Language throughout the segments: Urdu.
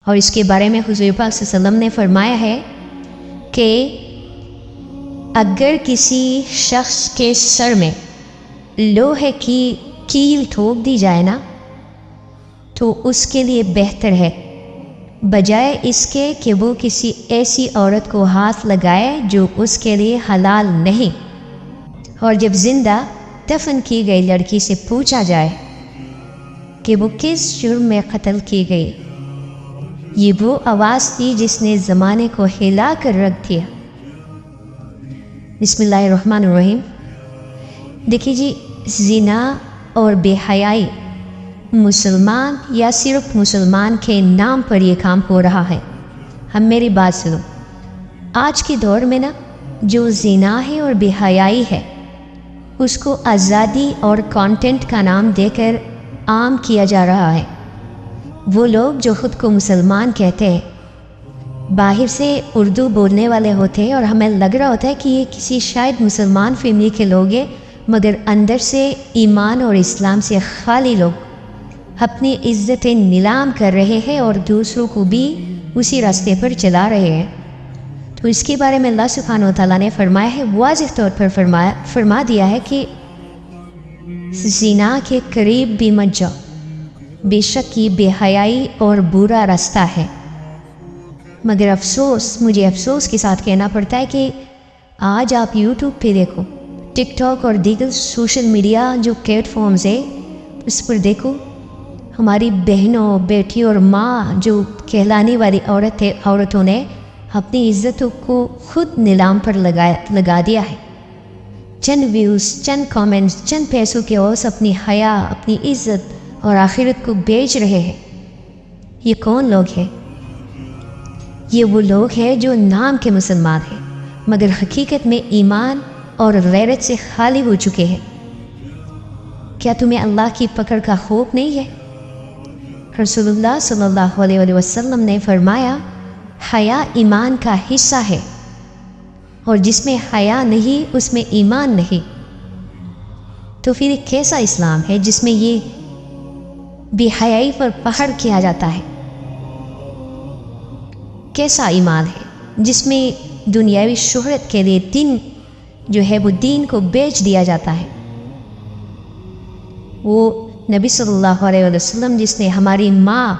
اور اس کے بارے میں حضور پاک صلی اللہ علیہ وسلم نے فرمایا ہے کہ اگر کسی شخص کے سر میں لوہے کی کیل ٹھوک دی جائے نا تو اس کے لیے بہتر ہے بجائے اس کے کہ وہ کسی ایسی عورت کو ہاتھ لگائے جو اس کے لیے حلال نہیں۔ اور جب زندہ دفن کی گئی لڑکی سے پوچھا جائے کہ وہ کس جرم میں قتل کی گئی، یہ وہ آواز تھی جس نے زمانے کو ہلا کر رکھ دیا۔ بسم اللہ الرحمن الرحیم۔ دیکھیے جی، زنا اور بے حیائی مسلمان یا صرف مسلمان کے نام پر یہ کام ہو رہا ہے۔ ہم میری بات سنو، آج کے دور میں نا جو زنا ہے اور بے حیائی ہے اس کو آزادی اور کانٹینٹ کا نام دے کر عام کیا جا رہا ہے۔ وہ لوگ جو خود کو مسلمان کہتے ہیں باہر سے اردو بولنے والے ہوتے ہیں اور ہمیں لگ رہا ہوتا ہے کہ یہ کسی شاید مسلمان فیملی کے لوگ ہیں، مگر اندر سے ایمان اور اسلام سے خالی لوگ اپنی عزتیں نیلام کر رہے ہیں اور دوسروں کو بھی اسی راستے پر چلا رہے ہیں۔ تو اس کے بارے میں اللہ سبحانہ و تعالیٰ نے فرمایا ہے، واضح طور پر فرما دیا ہے کہ زنا کے قریب بھی مت جاؤ، بے شک یہ بے حیائی اور برا راستہ ہے۔ مگر مجھے افسوس کے ساتھ کہنا پڑتا ہے کہ آج آپ یوٹیوب پہ دیکھو، ٹک ٹاک اور دیگر سوشل میڈیا جو پلیٹ فارمز ہے اس پر دیکھو، ہماری بہنوں، بیٹی اور ماں جو کہلانے والی عورتوں نے اپنی عزتوں کو خود نیلام پر لگا دیا ہے۔ چند ویوز، چند کامنٹس، چند پیسوں کے عوض اپنی حیا، اپنی عزت اور آخرت کو بیچ رہے ہیں۔ یہ کون لوگ ہیں؟ یہ وہ لوگ ہیں جو نام کے مسلمان ہیں مگر حقیقت میں ایمان اور غیرت سے خالی ہو چکے ہیں۔ کیا تمہیں اللہ کی پکڑ کا خوف نہیں ہے؟ رسول اللہ صلی اللہ علیہ وسلم نے فرمایا، حیا ایمان کا حصہ ہے، اور جس میں حیا نہیں اس میں ایمان نہیں۔ تو پھر کیسا اسلام ہے جس میں یہ بے حیائی پر پہر کیا جاتا ہے؟ کیسا ایمان ہے جس میں دنیاوی شہرت کے لیے دین جو ہے وہ دین کو بیچ دیا جاتا ہے؟ وہ نبی صلی اللہ علیہ وسلم جس نے ہماری ماں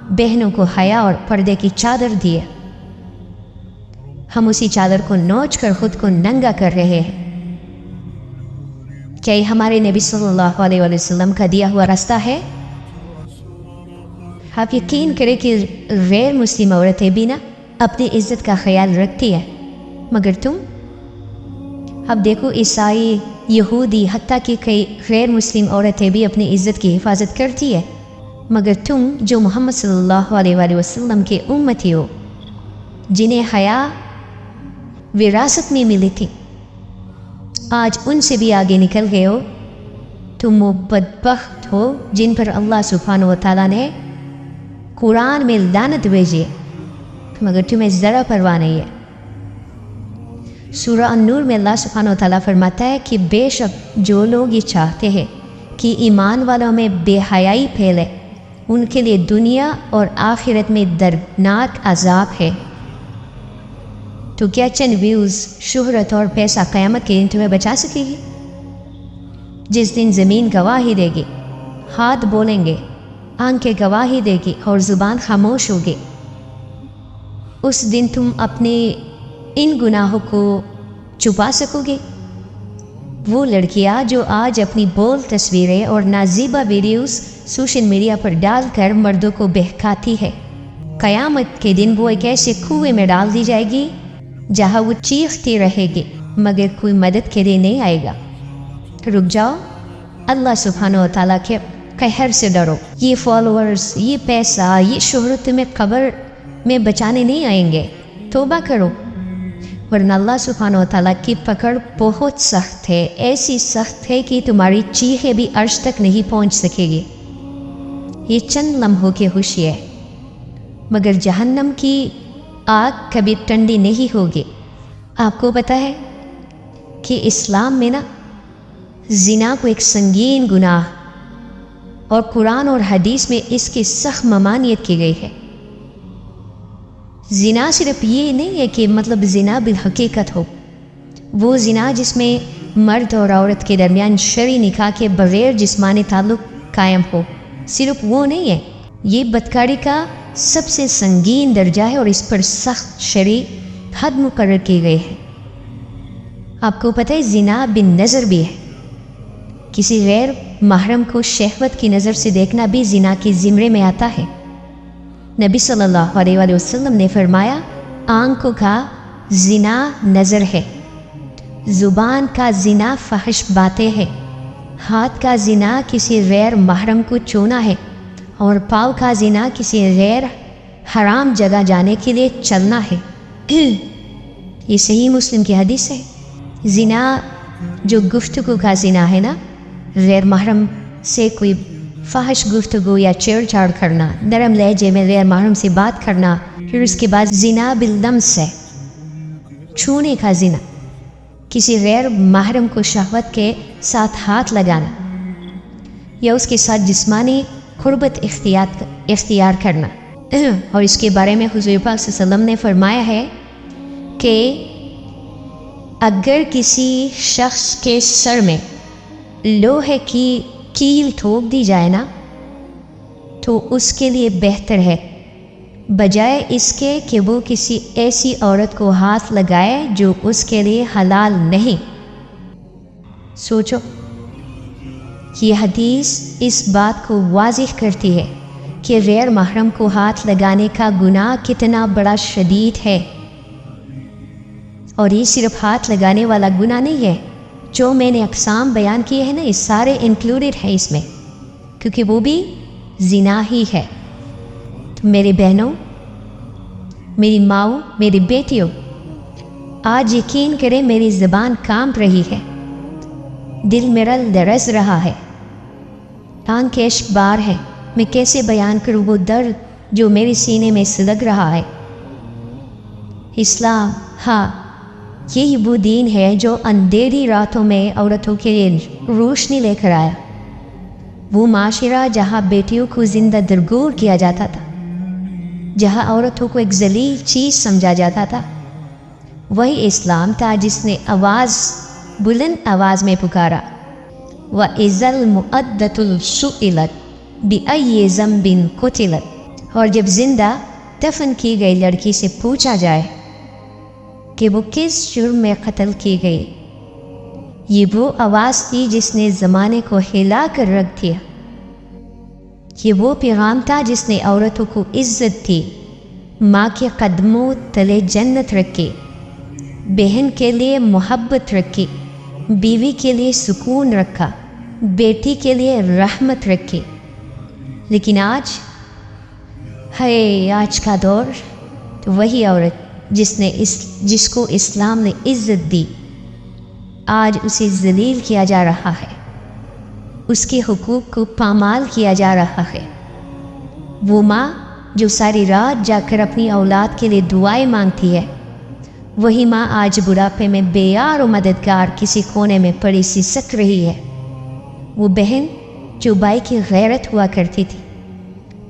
بہنوں کو حیا اور پردے کی چادر دی ہے، ہم اسی چادر کو نوچ کر خود کو ننگا کر رہے ہیں۔ کیا یہ ہمارے نبی صلی اللہ علیہ وسلم کا دیا ہوا راستہ ہے؟ آپ یقین کریں کہ غیر مسلم عورتیں بھی نا اپنی عزت کا خیال رکھتی ہے، مگر تم اب دیکھو، عیسائی، یہودی، حتیٰ کہ کئی غیر مسلم عورتیں بھی اپنی عزت کی حفاظت کرتی ہے، مگر تم جو محمد صلی اللہ علیہ وسلم کے امتی ہو، جنہیں حیا وراثت میں ملی تھی، آج ان سے بھی آگے نکل گئے ہو۔ تم وہ بدبخت ہو جن پر اللہ سبحانہ و تعالیٰ نے قرآن میں لعنت بھیجی ہے، مگر تمہیں ذرا پرواہ نہیں ہے۔ سورہ النور میں اللہ سبحانہ و تعالیٰ فرماتا ہے کہ بے شک جو لوگ یہ چاہتے ہیں کہ ایمان والوں میں بے حیائی پھیلے، ان کے لیے دنیا اور آخرت میں دردناک عذاب ہے۔ تو کیا چند ویوز، شہرت اور پیسہ قیامت کے دن تمہیں بچا سکے گی؟ جس دن زمین گواہی دے گی، ہاتھ بولیں گے، آنکھیں گواہی دے گی اور زبان خاموش ہوگی، اس دن تم اپنے ان گناہوں کو چھپا سکو گے؟ وہ لڑکیاں جو آج اپنی بول تصویریں اور نازیبہ ویڈیوز سوشل میڈیا پر ڈال کر مردوں کو بہکاتی ہے، قیامت کے دن وہ ایک ایسے کنویں میں ڈال دی جائے گی جہاں وہ چیختی رہے گی مگر کوئی مدد کے لیے نہیں آئے گا۔ رک جاؤ، اللہ سبحانہ و تعالیٰ کے قہر سے ڈرو۔ یہ فالوورز، یہ پیسہ، یہ شہرت تمہیں قبر میں بچانے نہیں آئیں گے۔ توبہ کرو، ورنہ اللہ سبحانہ و تعالیٰ کی پکڑ بہت سخت ہے، ایسی سخت ہے کہ تمہاری چیخیں بھی عرش تک نہیں پہنچ سکے گی۔ یہ چند لمحوں کی خوشی ہے، مگر جہنم کی آگ کبھی ٹھنڈی نہیں ہوگی۔ آپ کو پتہ ہے کہ اسلام میں نا زنا کو ایک سنگین گناہ اور قرآن اور حدیث میں اس کی سخت ممانعت کی گئی ہے۔ زنا صرف یہ نہیں ہے کہ مطلب زنا بالحقیقت ہو، وہ زنا جس میں مرد اور عورت کے درمیان شرعی نکاح کے بغیر جسمانی تعلق قائم ہو، صرف وہ نہیں ہے، یہ بدکاری کا سب سے سنگین درجہ ہے اور اس پر سخت شرعی حد مقرر کی گئی ہے۔ آپ کو پتہ ہے زنا بالنظر بھی ہے، کسی غیر محرم کو شہوت کی نظر سے دیکھنا بھی زنا کے زمرے میں آتا ہے۔ نبی صلی اللہ علیہ وآلہ وسلم نے فرمایا، آنکھوں کا زنا نظر ہے، زبان کا زنا فحش باتیں ہے، ہاتھ کا زنا کسی غیر محرم کو چھونا ہے، اور پاؤں کا زنا کسی غیر حرام جگہ جانے کے لیے چلنا ہے۔ یہ صحیح مسلم کی حدیث ہے۔ زنا جو گفتگو کا زنا ہے نا، غیر محرم سے کوئی فحش گفتگو یا چھیڑ چھاڑ کرنا، نرم لہجے میں غیر محرم سے بات کرنا، پھر اس کے بعد زنا باللمس ہے، چھونے کا زنا، کسی غیر محرم کو شہوت کے ساتھ ہاتھ لگانا یا اس کے ساتھ جسمانی قربت اختیار کرنا۔ اور اس کے بارے میں حضور پاک صلی اللہ علیہ وسلم نے فرمایا ہے کہ اگر کسی شخص کے سر میں لوہے کی کیل ٹھوک دی جائے نا تو اس کے لیے بہتر ہے بجائے اس کے کہ وہ کسی ایسی عورت کو ہاتھ لگائے جو اس کے لیے حلال نہیں۔ سوچو، یہ حدیث اس بات کو واضح کرتی ہے کہ غیر محرم کو ہاتھ لگانے کا گناہ کتنا بڑا شدید ہے، اور یہ صرف ہاتھ لگانے والا گناہ نہیں ہے، جو میں نے اقسام بیان کیے ہیں نا، یہ سارے انکلوڈڈ ہیں اس میں، کیونکہ وہ بھی زنا ہی ہے۔ تو میرے بہنوں، میری ماؤں، میری بیٹیوں، آج یقین کریں میری زبان کانپ رہی ہے، دل میرا لرز رہا ہے، آنکھ اشک بار ہے، میں کیسے بیان کروں وہ درد جو میرے سینے میں سلگ رہا ہے۔ اسلام، ہاں، یہی وہ دین ہے جو اندھیری راتوں میں عورتوں کے لیے روشنی لے کر آیا، وہ معاشرہ جہاں بیٹیوں کو زندہ درگور کیا جاتا تھا، جہاں عورتوں کو ایک ذلیل چیز سمجھا جاتا تھا، وہی اسلام تھا جس نے بلند آواز میں پکارا، وَإِذَا الْمُؤَدَّةُ سُئِلَتْ بِأَيِّ ذَنبٍ قُتِلَتْ، اور جب زندہ دفن کی گئی لڑکی سے پوچھا جائے کہ وہ کس جرم میں قتل کی گئی، یہ وہ آواز تھی جس نے زمانے کو ہلا کر رکھ دیا، یہ وہ پیغام تھا جس نے عورتوں کو عزت دی، ماں کے قدموں تلے جنت رکھی، بہن کے لیے محبت رکھی، بیوی کے لیے سکون رکھا، بیٹی کے لیے رحمت رکھی۔ لیکن آج کا دور تو وہی عورت جس کو اسلام نے عزت دی، آج اسے ذلیل کیا جا رہا ہے، اس کے حقوق کو پامال کیا جا رہا ہے۔ وہ ماں جو ساری رات جا کر اپنی اولاد کے لیے دعائیں مانگتی ہے، وہی ماں آج بڑھاپے میں بے یار و مددگار کسی کونے میں پڑی سی سک رہی ہے۔ وہ بہن جو بھائی کی غیرت ہوا کرتی تھی،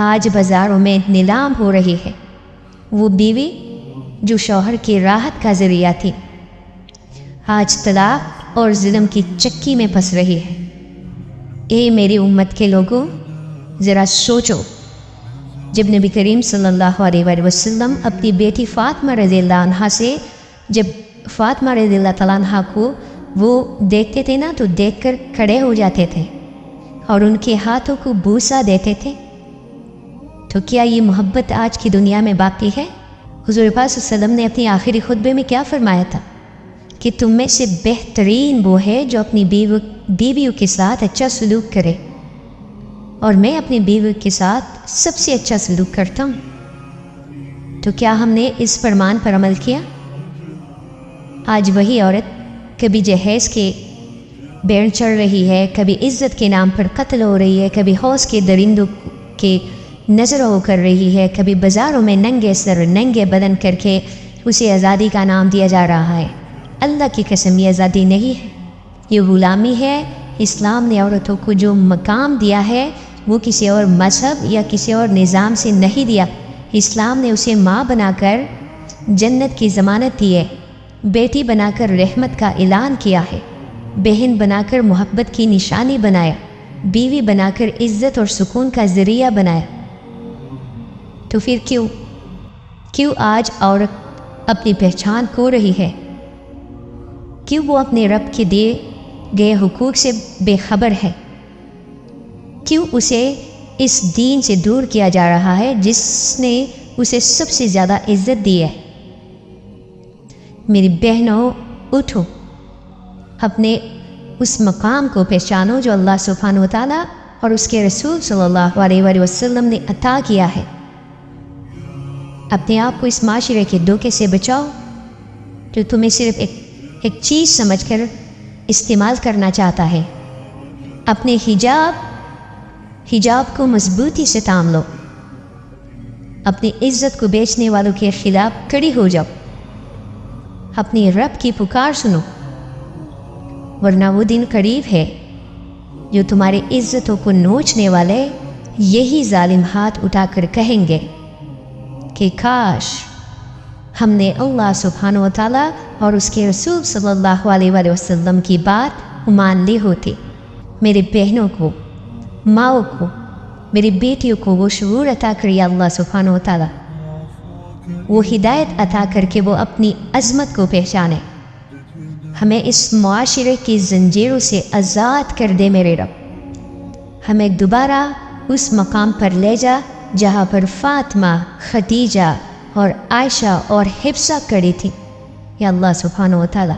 آج بازاروں میں نیلام ہو رہی ہے۔ وہ بیوی جو شوہر کی راحت کا ذریعہ تھی، آج طلاق اور ظلم کی چکی میں پھنس رہی ہے۔ اے میری امت کے لوگوں، ذرا سوچو، جب نبی کریم صلی اللہ علیہ وآلہ وسلم اپنی بیٹی فاطمہ رضی اللہ عنہا سے، جب فاطمہ رضی اللہ تعالیٰ عنہا کو وہ دیکھتے تھے نا تو دیکھ کر کھڑے ہو جاتے تھے اور ان کے ہاتھوں کو بوسہ دیتے تھے، تو کیا یہ محبت آج کی دنیا میں باقی ہے؟ حضور پاک صلی اللہ علیہ وسلم نے اپنی آخری خطبے میں کیا فرمایا تھا کہ تم میں سے بہترین وہ ہے جو اپنی بیویوں کے ساتھ اچھا سلوک کرے، اور میں اپنی بیوی کے ساتھ سب سے اچھا سلوک کرتا ہوں۔ تو کیا ہم نے اس فرمان پر عمل کیا؟ آج وہی عورت کبھی جہیز کے بین چڑھ رہی ہے، کبھی عزت کے نام پر قتل ہو رہی ہے، کبھی حوض کے درندوں کے نظر ہو کر رہی ہے، کبھی بازاروں میں ننگے سر ننگے بدن کر کے اسے آزادی کا نام دیا جا رہا ہے۔ اللہ کی قسم، یہ آزادی نہیں ہے، یہ غلامی ہے۔ اسلام نے عورتوں کو جو مقام دیا ہے وہ کسی اور مذہب یا کسی اور نظام سے نہیں دیا، اسلام نے اسے ماں بنا کر جنت کی ضمانت دی ہے، بیٹی بنا کر رحمت کا اعلان کیا ہے، بہن بنا کر محبت کی نشانی بنایا، بیوی بنا کر عزت اور سکون کا ذریعہ بنایا۔ تو پھر کیوں آج عورت اپنی پہچان کھو رہی ہے؟ کیوں وہ اپنے رب کے دیے گئے حقوق سے بے خبر ہے؟ کیوں اسے اس دین سے دور کیا جا رہا ہے جس نے اسے سب سے زیادہ عزت دی ہے؟ میری بہنوں، اٹھو، اپنے اس مقام کو پہچانو جو اللہ سبحانہ و تعالیٰ اور اس کے رسول صلی اللہ علیہ وآلہ وسلم نے عطا کیا ہے۔ اپنے آپ کو اس معاشرے کے دھوکے سے بچاؤ جو تمہیں صرف ایک چیز سمجھ کر استعمال کرنا چاہتا ہے۔ اپنے حجاب کو مضبوطی سے تھام لو، اپنی عزت کو بیچنے والوں کے خلاف کھڑی ہو جاؤ، اپنی رب کی پکار سنو، ورنہ وہ دن قریب ہے جو تمہاری عزتوں کو نوچنے والے یہی ظالم ہاتھ اٹھا کر کہیں گے کہ کاش ہم نے اللہ سبحانہ و تعالیٰ اور اس کے رسول صلی اللہ علیہ وآلہ وسلم کی بات مان لی ہوتی۔ میری بہنوں کو، ماؤں کو، میری بیٹیوں کو وہ شعور عطا کری اللہ سبحانہ و تعالیٰ، وہ ہدایت عطا کر کے وہ اپنی عظمت کو پہچانے۔ ہمیں اس معاشرے کی زنجیروں سے آزاد کر دے میرے رب، ہمیں دوبارہ اس مقام پر لے جا جہاں پر فاطمہ، خدیجہ اور عائشہ اور حفصہ کڑی تھیں۔ یا اللہ سبحانہ و تعالیٰ